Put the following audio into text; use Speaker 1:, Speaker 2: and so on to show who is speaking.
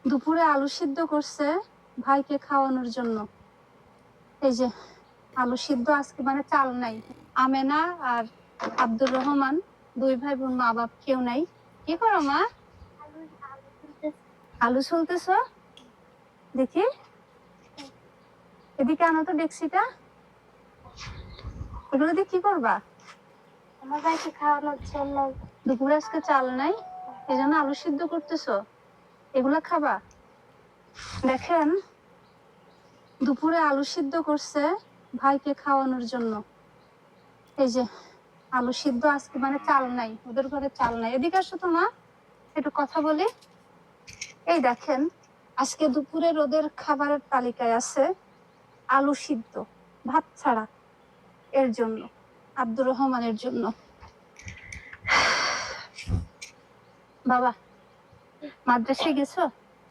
Speaker 1: দুপুরে আলু সিদ্ধ করছে ভাইকে খাওয়ানোর জন্য। এই যে আলু সিদ্ধ, আজকে মানে চাল নাই। আমেনা আর আব্দুর রহমান দুই ভাই বোন, মা বাপ কেউ নাই। কি করো মা? আলু ছুলতেছ? দেখি, এদিকে আনো তো ডেক্সিটা। এগুলো দিয়ে কি করবা?
Speaker 2: আমার ভাইকে খাওয়ানোর জন্য।
Speaker 1: দুপুরে আজকে চাল নাই, এই জন্য আলু সিদ্ধ করতেছো। এগুলা খাবা? দেখেন, দুপুরে আলু সিদ্ধ করছে ভাইকে খাওয়ানোর জন্য। এই যে আলু সিদ্ধ, আজকে মানে চাল নাই, ওদের ঘরে চাল নাই। এদিকে আসো তো মা, একটু কথা বলি। এই দেখেন, আজকে দুপুরে ওদের খাবারের তালিকায় আছে আলু সিদ্ধ, ভাত ছাড়া। এর জন্য, আব্দুর রহমানের জন্য। বাবা, মাদ্রাসায় গেছো?